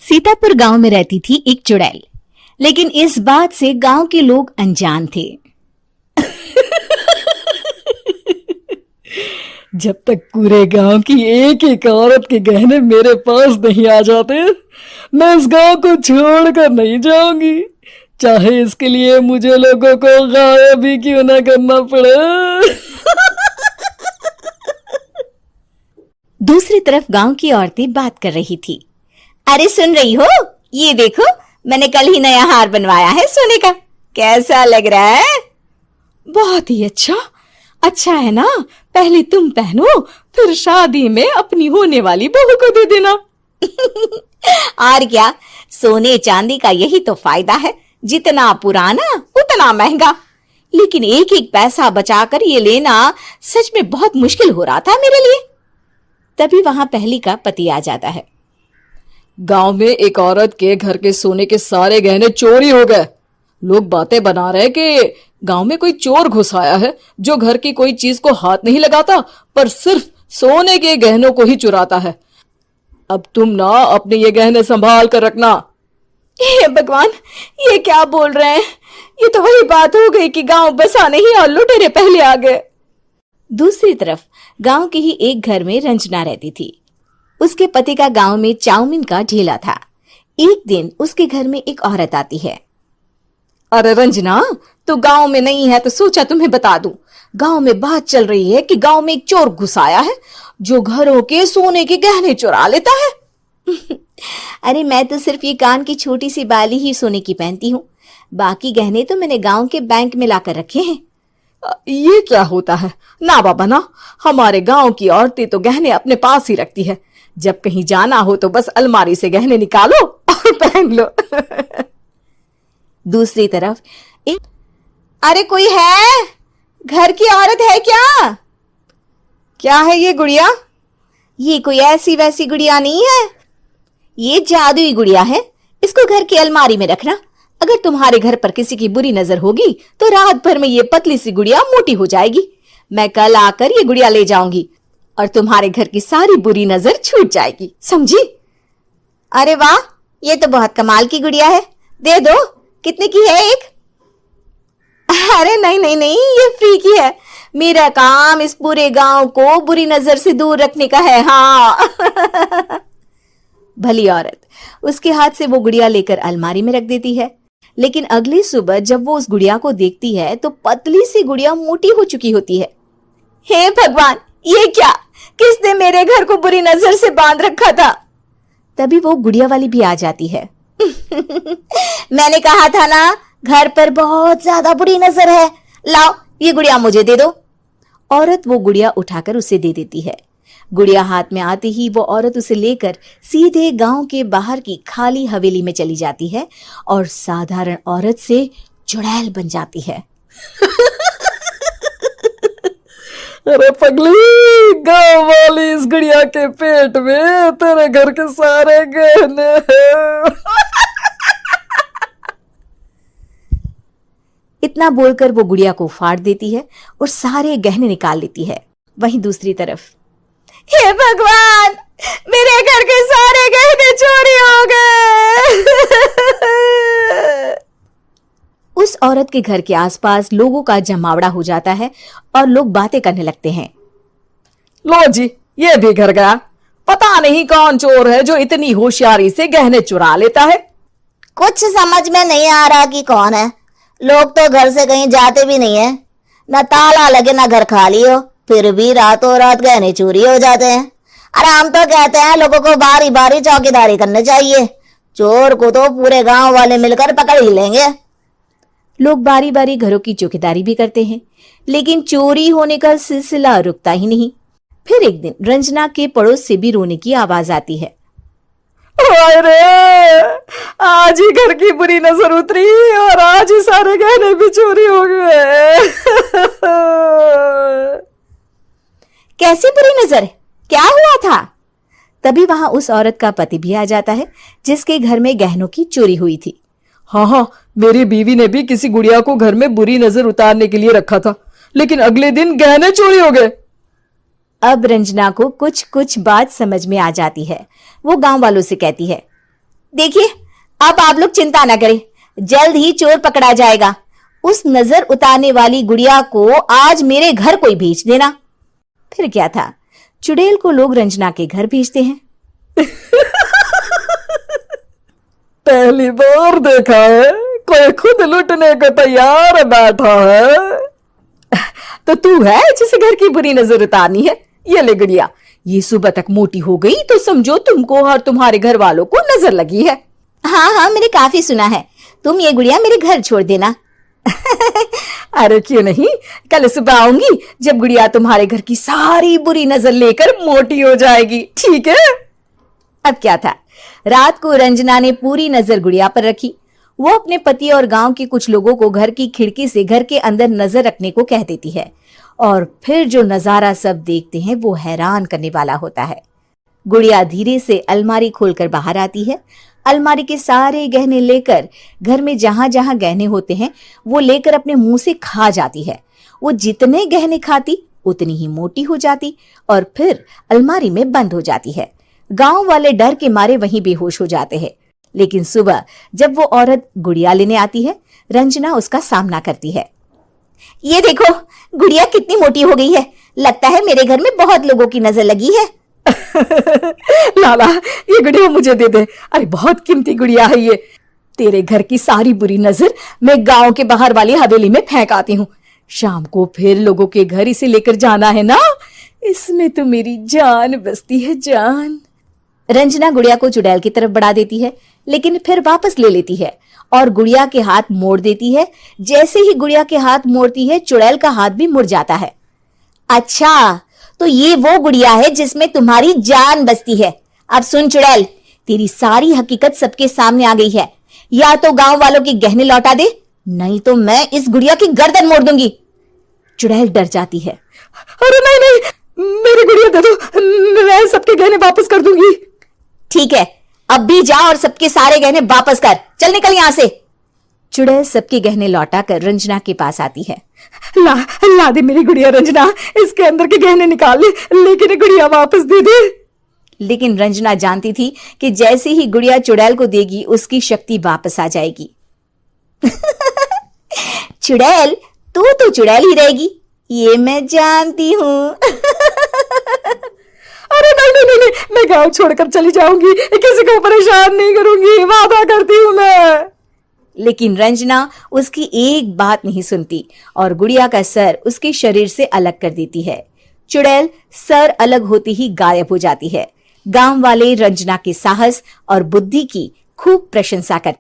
सीतापुर गांव में रहती थी एक चुड़ैल, लेकिन इस बात से गांव के लोग अनजान थे। जब तक पूरे गांव की एक एक औरत के गहने मेरे पास नहीं आ जाते, मैं इस गांव को छोड़कर नहीं जाऊंगी, चाहे इसके लिए मुझे लोगों को गायब भी क्यों ना करना पड़े। दूसरी तरफ गांव की औरतें बात कर रही थी। अरे सुन रही हो, ये देखो, मैंने कल ही नया हार बनवाया है सोने का, कैसा लग रहा है? बहुत ही अच्छा। अच्छा है ना, पहले तुम पहनो, फिर शादी में अपनी होने वाली बहू को दे देना। और क्या, सोने चांदी का यही तो फायदा है, जितना पुराना उतना महंगा। लेकिन एक एक पैसा बचाकर ये लेना सच में बहुत मुश्किल हो रहा था मेरे लिए। तभी वहां पहली का पति आ जाता है। गांव में एक औरत के घर के सोने के सारे गहने चोरी हो गए। लोग बातें बना रहे कि गांव में कोई चोर घुस आया है जो घर की कोई चीज को हाथ नहीं लगाता, पर सिर्फ सोने के गहनों को ही चुराता है। अब तुम ना अपने ये गहने संभाल कर रखना। हे भगवान, ये क्या बोल रहे हैं? ये तो वही बात हो गई कि गांव बसा नहीं और लुटेरे पहले आ गए। दूसरी तरफ गांव के ही एक घर में रंजना रहती थी। उसके पति का गांव में चाउमीन का ठेला था। एक दिन उसके घर में एक औरत आती है। अरे रंजना, तू गांव में नहीं है तो सोचा तुम्हें बता दूं। गांव में बात चल रही है कि गांव में एक चोर घुस आया है जो घरों के सोने के गहने चुरा लेता है। अरे मैं तो सिर्फ ये कान की छोटी सी बाली ही सोने की पहनती हूँ, बाकी गहने तो मैंने गांव के बैंक में लाकर रखे हैं। ये क्या होता है? ना बाबा ना, हमारे गांव की औरतें तो गहने अपने पास ही रखती है। जब कहीं जाना हो तो बस अलमारी से गहने निकालो और पहन लो। दूसरी तरफ अरे कोई है? घर की औरत है क्या? क्या है ये गुड़िया? ये कोई ऐसी वैसी गुड़िया नहीं है, ये जादुई गुड़िया है। इसको घर की अलमारी में रखना। अगर तुम्हारे घर पर किसी की बुरी नजर होगी तो रात भर में ये पतली सी गुड़िया मोटी हो जाएगी। मैं कल आकर ये गुड़िया ले जाऊंगी और तुम्हारे घर की सारी बुरी नजर छूट जाएगी, समझी? अरे वाह, ये तो बहुत कमाल की गुड़िया है, दे दो। कितने की है एक? अरे नहीं नहीं नहीं, ये फ्री की है। मेरा काम इस पूरे गांव को बुरी नजर से दूर रखने का है। हाँ। भली औरत उसके हाथ से वो गुड़िया लेकर अलमारी में रख देती है। लेकिन अगली सुबह जब वो उस गुड़िया को देखती है तो पतली सी गुड़िया मोटी हो चुकी होती है। हे भगवान, ये क्या? किसने मेरे घर को बुरी नजर से बांध रखा था? तभी वो गुड़िया वाली भी आ जाती है। मैंने कहा था ना, घर पर बहुत ज्यादा बुरी नजर है। लाओ, ये गुड़िया मुझे दे दो। औरत वो गुड़िया उठाकर उसे दे देती है। गुड़िया हाथ में आते ही वो औरत उसे लेकर सीधे गांव के बाहर की खाली हवेली में चली जाती है और साधारण औरत से चुड़ैल बन जाती है। अरे पगली, गांव वाली इस गुड़िया के पेट में तेरे घर के सारे गहने हैं। इतना बोलकर वो गुड़िया को फाड़ देती है और सारे गहने निकाल लेती है। वहीं दूसरी तरफ, हे भगवान, मेरे घर के सारे गहने चोरी हो गए। उस औरत के घर के आसपास लोगों का जमावड़ा हो जाता है और लोग बातें करने लगते हैं। लो जी, ये भी घर गया। पता नहीं कौन चोर है जो इतनी होशियारी से गहने चुरा लेता है। कुछ समझ में नहीं आ रहा कि कौन है। लोग तो घर से कहीं जाते भी नहीं है, न ताला लगे न घर खाली हो, फिर भी रातों रात गहने चोरी हो जाते हैं। अरे हम तो कहते हैं लोगों को बारी बारी चौकीदारी करनी चाहिए, चोर को तो पूरे गांव वाले मिलकर पकड़ ही लेंगे। लोग बारी बारी घरों की चौकीदारी भी करते हैं, लेकिन चोरी होने का सिलसिला रुकता ही नहीं। फिर एक दिन रंजना के पड़ोस से भी रोने की आवाज आती है। अरे आज ही घर की बुरी नजर उतरी और आज ही सारे गहने भी चोरी हो गए। कैसी बुरी नजर? क्या हुआ था? तभी वहां उस औरत का पति भी आ जाता है जिसके घर में गहनों की चोरी हुई थी। हाँ, मेरी बीवी ने भी किसी गुड़िया को घर में बुरी नजर उतारने के लिए रखा था, लेकिन अगले दिन गहने चोरी हो गए। अब रंजना को कुछ कुछ बात समझ में आ जाती है। वो गांव वालों से कहती है, देखिए, अब आप लोग चिंता ना करें, जल्द ही चोर पकड़ा जाएगा। उस नजर उतारने वाली गुड़िया को आज मेरे घर कोई भेज देना। फिर क्या था, चुड़ैल को लोग रंजना के घर भेजते हैं। पहली बार देखा है कोई खुद लुटने को तैयार बैठा है। तो तू है जिसे घर की बुरी नजर उतारनी है? ये ले गुड़िया, ये सुबह तक मोटी हो गई तो समझो तुमको और तुम्हारे घर वालों को नजर लगी है। हाँ हाँ, मैंने काफी सुना है। तुम ये गुड़िया मेरे घर छोड़ देना। अरे क्यों नहीं, कल सुबह आऊंगी जब गुड़िया तुम्हारे घर की सारी बुरी नजर लेकर मोटी हो जाएगी, ठीक है? अब क्या था, रात को रंजना ने पूरी नजर गुड़िया पर रखी। वो अपने पति और गांव के कुछ लोगों को घर की खिड़की से घर के अंदर नजर रखने को कह देती है, और फिर जो नजारा सब देखते हैं वो हैरान करने वाला होता है। गुड़िया धीरे से अलमारी खोलकर बाहर आती है। अलमारी के सारे गहने लेकर घर में जहां जहां गहने होते हैं वो लेकर अपने मुंह से खा जाती है। वो जितने गहने खाती उतनी ही मोटी हो जाती और फिर अलमारी में बंद हो जाती है। गांव वाले डर के मारे वहीं बेहोश हो जाते हैं। लेकिन सुबह जब वो औरत गुड़िया लेने आती है, रंजना उसका सामना करती है। ये देखो, गुड़िया कितनी मोटी हो गई है। लगता है मेरे घर में बहुत लोगों की नजर लगी है। लाला, ये गुड़िया मुझे दे दे। अरे बहुत कीमती गुड़िया है ये। तेरे घर की सारी बुरी नजर मैं गांव के बाहर वाली हवेली में फेंक आती हूँ। शाम को फिर लोगों के घर इसे लेकर जाना है ना। इसमें तो मेरी जान बसती है, जान। रंजना गुड़िया को चुड़ैल की तरफ बढ़ा देती है, लेकिन फिर वापस ले लेती है और गुड़िया के हाथ मोड़ देती है। जैसे ही गुड़िया के हाथ मोड़ती है, चुड़ैल का हाथ भी मुड़ जाता है। अच्छा, तो ये वो गुड़िया है जिसमें तुम्हारी जान बसती है। अब सुन चुड़ैल, तेरी सारी हकीकत सबके सामने आ गई है। या तो गांव वालों के गहने लौटा दे, नहीं तो मैं इस गुड़िया की गर्दन मोड़ दूंगी। चुड़ैल डर जाती है। अरे नहीं नहीं, मेरी गुड़िया दे दो, मैं सबके गहने वापस कर दूंगी। ठीक है, अब भी जा और सबके सारे गहने वापस कर। चल निकल यहां से। चुड़ैल सबके गहने लौटा कर रंजना के पास आती है। ला दे मेरी गुड़िया रंजना, इसके अंदर के गहने निकाल ले, लेकिन गुड़िया वापस दे दे। लेकिन रंजना जानती थी कि जैसे ही गुड़िया चुड़ैल को देगी उसकी शक्ति वापस आ जाएगी। चुड़ैल, तू तो चुड़ैल ही रहेगी, ये मैं जानती हूँ। अरे नहीं नहीं नहीं, मैं गांव छोड़कर चली जाऊंगी, किसी को परेशान नहीं करूंगी, वादा करती हूँ मैं। लेकिन रंजना उसकी एक बात नहीं सुनती और गुड़िया का सर उसके शरीर से अलग कर देती है। चुड़ैल सर अलग होती ही गायब हो जाती है। गांव वाले रंजना के साहस और बुद्धि की खूब प्रशंसा करते